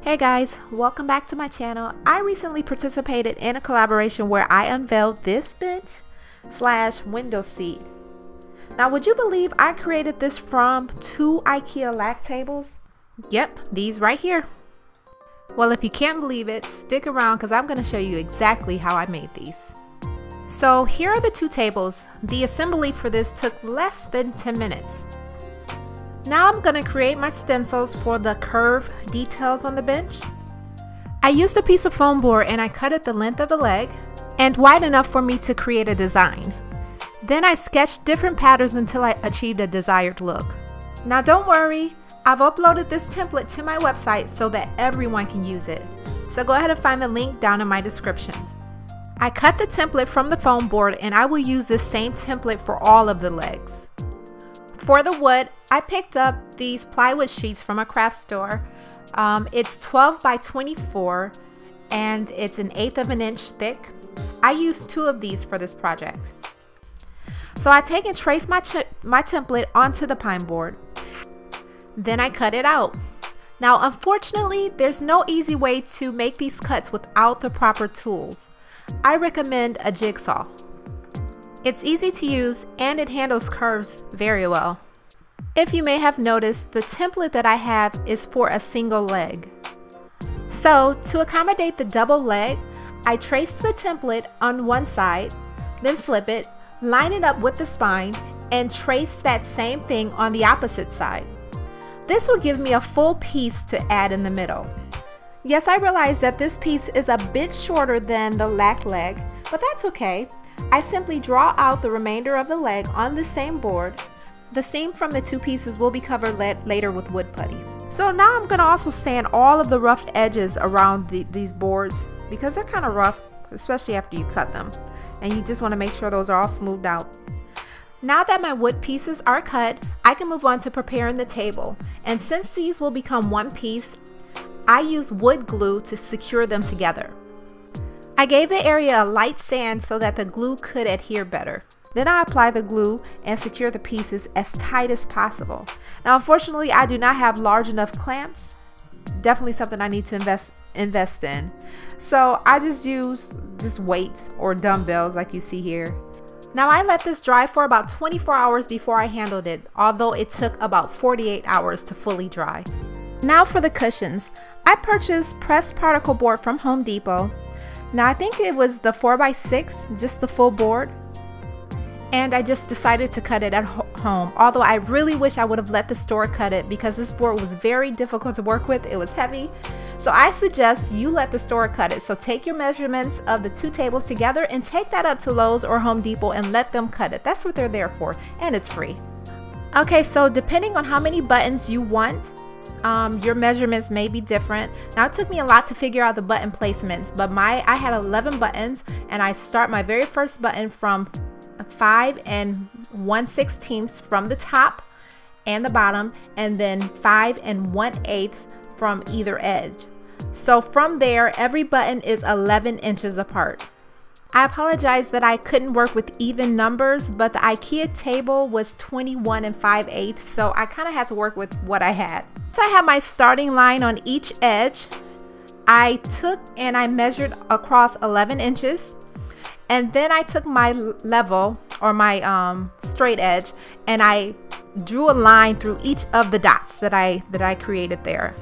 Hey guys, welcome back to my channel. I recently participated in a collaboration where I unveiled this bench / window seat. Now would you believe I created this from 2 IKEA lag tables? Yep, these right here. Well, if you can't believe it, stick around because I'm going to show you exactly how I made these. So here are the 2 tables. The assembly for this took less than 10 minutes. Now I'm going to create my stencils for the curve details on the bench. I used a piece of foam board and I cut it the length of the leg and wide enough for me to create a design. Then I sketched different patterns until I achieved a desired look. Now don't worry, I've uploaded this template to my website so that everyone can use it. So go ahead and find the link down in my description. I cut the template from the foam board and I will use this same template for all of the legs. For the wood, I picked up these plywood sheets from a craft store. It's 12 by 24 and it's 1/8 of an inch thick. I used 2 of these for this project. So I take and trace my template onto the pine board. Then I cut it out. Now unfortunately, there's no easy way to make these cuts without the proper tools. I recommend a jig saw. It's easy to use and it handles curves very well. If you may have noticed, the template that I have is for a single leg. So to accommodate the double leg, I traced the template on one side, then flip it, line it up with the spine, and trace that same thing on the opposite side. This will give me a full piece to add in the middle. Yes, I realize that this piece is a bit shorter than the lack leg, but that's okay. I simply draw out the remainder of the leg on the same board. The seam from the 2 pieces will be covered later with wood putty. So now I'm going to also sand all of the rough edges around these boards because they're kind of rough, especially after you cut them. And you just want to make sure those are all smoothed out. Now that my wood pieces are cut, I can move on to preparing the table. And since these will become one piece, I use wood glue to secure them together. I gave the area a light sand so that the glue could adhere better. Then I apply the glue and secure the pieces as tight as possible. Now unfortunately, I do not have large enough clamps. Definitely something I need to invest in. So I just use weights or dumbbells like you see here. Now I let this dry for about 24 hours before I handled it, although it took about 48 hours to fully dry. Now for the cushions. I purchased pressed particle board from Home Depot. Now I think it was the 4x6, just the full board. And I just decided to cut it at home, although I really wish I would have let the store cut it because this board was very difficult to work with. It was heavy. So I suggest you let the store cut it. So take your measurements of the 2 tables together and take that up to Lowe's or Home Depot and let them cut it. That's what they're there for, and it's free. Okay, so depending on how many buttons you want, your measurements may be different. Now it took me a lot to figure out the button placements, but I had 11 buttons and I start my very first button from 5 1/16 from the top and the bottom, and then 5 1/8 from either edge. So from there, every button is 11 inches apart. I apologize that I couldn't work with even numbers, but the IKEA table was 21 5/8, so I kind of had to work with what I had. So I have my starting line on each edge. I took and I measured across 11 inches, and then I took my level or my straight edge and I drew a line through each of the dots that I created there.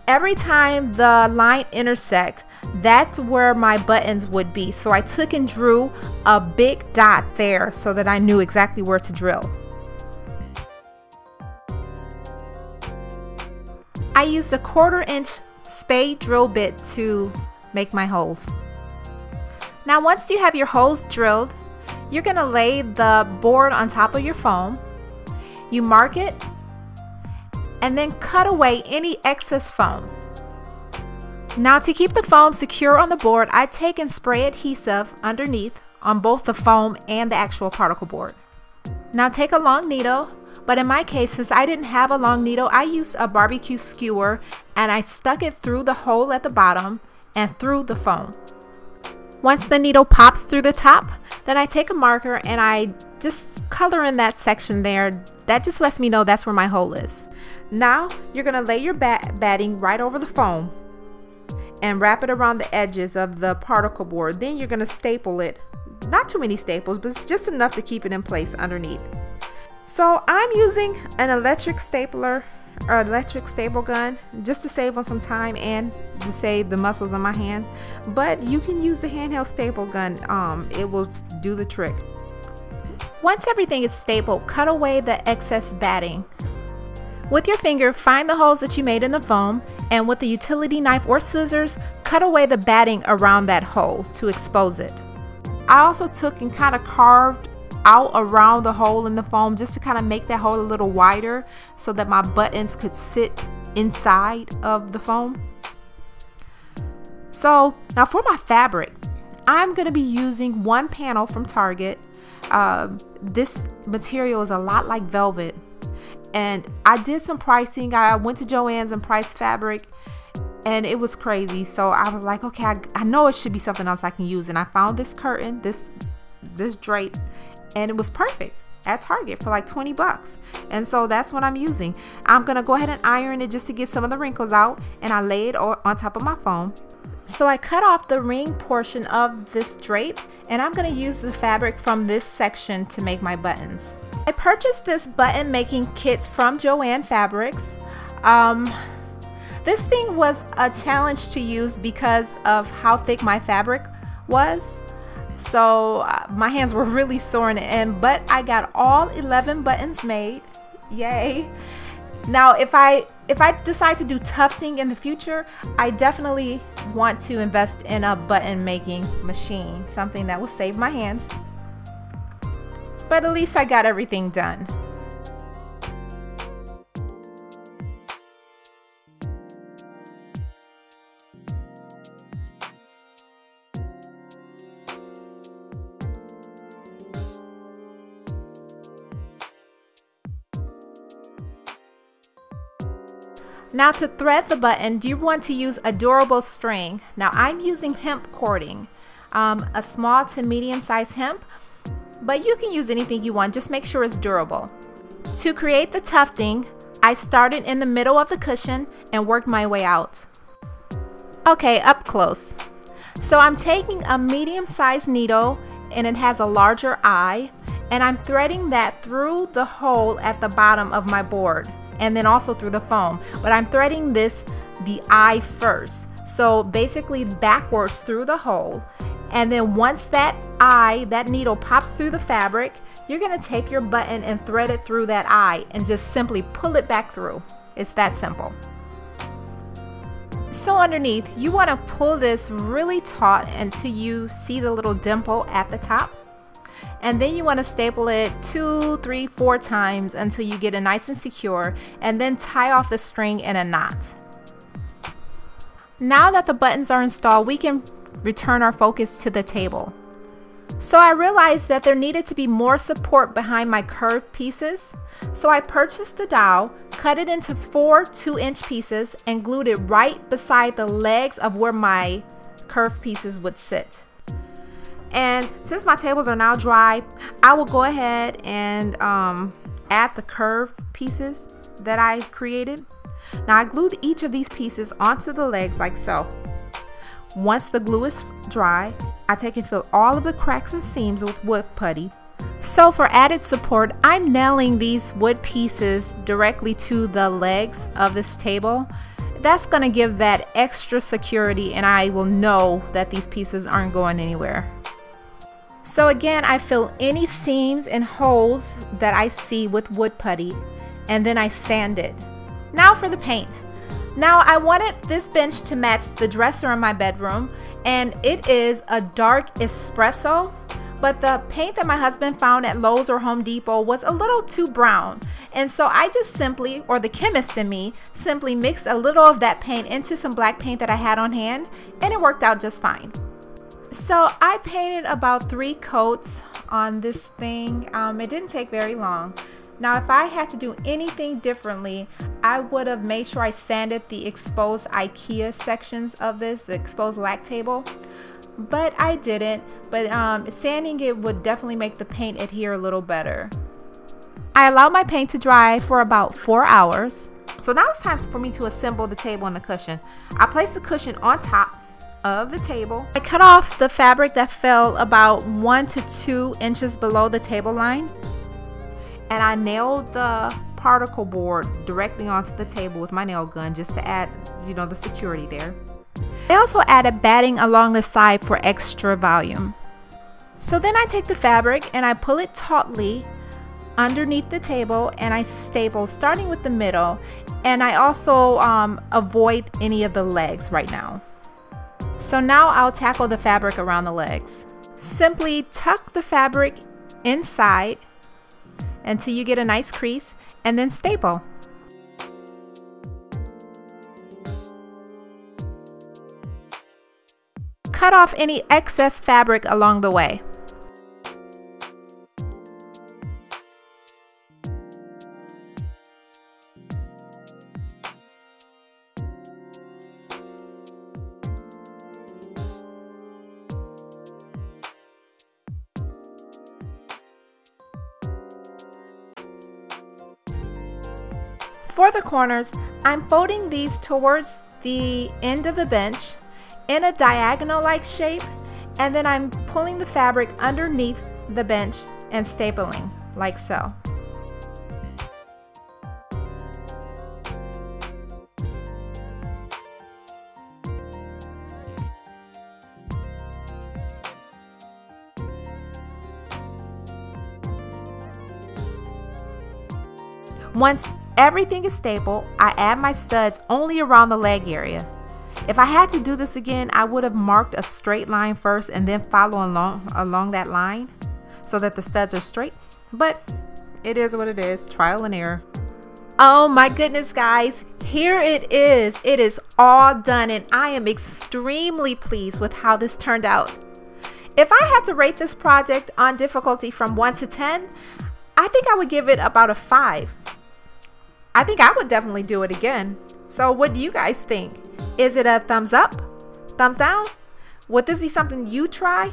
Every time the line intersect, that's where my buttons would be. So I took and drew a big dot there so that I knew exactly where to drill. I used a 1/4 inch spade drill bit to make my holes. Now once you have your holes drilled, you're going to lay the board on top of your foam. You mark it and then cut away any excess foam. Now to keep the foam secure on the board, I take and spray adhesive underneath on both the foam and the actual particle board. Now take a long needle, but in my case, since I didn't have a long needle, I used a BBQ Skewer and I stuck it through the hole at the bottom and through the foam. Once the needle pops through the top, then I take a marker and I just color in that section there. That just lets me know that's where my hole is. Now you're going to lay your batting right over the foam and wrap it around the edges of the particle board. Then you're going to staple it. Not too many staples, but it's just enough to keep it in place underneath. So I'm using an electric stapler or electric staple gun just to save on some time and to save the muscles in my hand, but you can use the handheld staple gun. It will do the trick. Once everything is stapled, cut away the excess batting. With your finger, find the holes that you made in the foam, and with a utility knife or scissors, cut away the batting around that hole to expose it. I also took and kind of carved out around the hole in the foam just to kind of make that hole a little wider so that my buttons could sit inside of the foam. So now for my fabric, I'm going to be using one panel from Target. This material is a lot like velvet, and I did some pricing. I went to Joann's and priced fabric, and it was crazy. So I was like, okay, I know it should be something else I can use, and I found this curtain, this drape, and it was perfect at Target for like 20 bucks. And so that's what I'm using. I'm gonna go ahead and iron it just to get some of the wrinkles out, and I lay it on top of my foam. So I cut off the ring portion of this drape, and I'm gonna use the fabric from this section to make my buttons. I purchased this button making kits from Joann Fabrics. This thing was a challenge to use because of how thick my fabric was. So my hands were really sore in the end, but I got all 11 buttons made. Yay. Now if I decide to do tufting in the future, I definitely want to invest in a button making machine, something that will save my hands. But at least I got everything done. Now to thread the button, you want to use a durable string. Now I'm using hemp cording, a small to medium size hemp, but you can use anything you want, just make sure it's durable. To create the tufting, I started in the middle of the cushion and worked my way out. Okay, up close. So I'm taking a medium sized needle, and it has a larger eye, and I'm threading that through the hole at the bottom of my board, and then also through the foam, but I'm threading the eye first, so basically backwards through the hole. And then once that needle pops through the fabric, you're going to take your button and thread it through that eye and just simply pull it back through. It's that simple. So underneath, you want to pull this really taut until you see the little dimple at the top. And then you want to staple it 2, 3, 4 times until you get it nice and secure, and then tie off the string in a knot. Now that the buttons are installed, we can return our focus to the table. So I realized that there needed to be more support behind my curved pieces. So I purchased the dowel, cut it into 4 2-inch pieces, and glued it right beside the legs of where my curved pieces would sit. And since my tables are now dry, I will go ahead and add the curved pieces that I created. Now I glued each of these pieces onto the legs like so. Once the glue is dry, I take and fill all of the cracks and seams with wood putty. So for added support, I'm nailing these wood pieces directly to the legs of this table. That's going to give that extra security, and I will know that these pieces aren't going anywhere. So again, I fill any seams and holes that I see with wood putty, and then I sand it. Now for the paint. Now I wanted this bench to match the dresser in my bedroom, and it is a dark espresso, but the paint that my husband found at Lowe's or Home Depot was a little too brown. And so I just simply, or the chemist in me, simply mixed a little of that paint into some black paint that I had on hand, and it worked out just fine. So I painted about 3 coats on this thing. It didn't take very long. Now if I had to do anything differently, I would have made sure I sanded the exposed IKEA sections of this, the exposed lac table. but I didn't. But sanding it would definitely make the paint adhere a little better. I allowed my paint to dry for about 4 hours. So now it's time for me to assemble the table and the cushion. I placed the cushion on top of the table. I cut off the fabric that fell about 1 to 2 inches below the table line, and I nailed the particle board directly onto the table with my nail gun just to add, you know, the security there. I also added batting along the side for extra volume. So then I take the fabric and I pull it tautly underneath the table, and I staple starting with the middle, and I also avoid any of the legs right now. So now I'll tackle the fabric around the legs. Simply tuck the fabric inside until you get a nice crease, and then staple. Cut off any excess fabric along the way. For the corners, I'm folding these towards the end of the bench in a diagonal-like shape, and then I'm pulling the fabric underneath the bench and stapling like so. Once everything is stapled, I add my studs only around the leg area. If I had to do this again, I would have marked a straight line first and then follow along that line so that the studs are straight, but it is what it is, trial and error. Oh my goodness, guys, here it is. It is all done, and I am extremely pleased with how this turned out. If I had to rate this project on difficulty from 1 to 10, I think I would give it about a 5. I think I would definitely do it again. So what do you guys think? Is it a thumbs up? Thumbs down? Would this be something you try?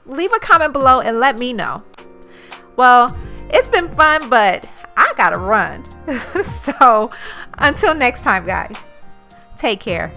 Leave a comment below and let me know. Well, it's been fun, but I gotta run. So until next time, guys, take care.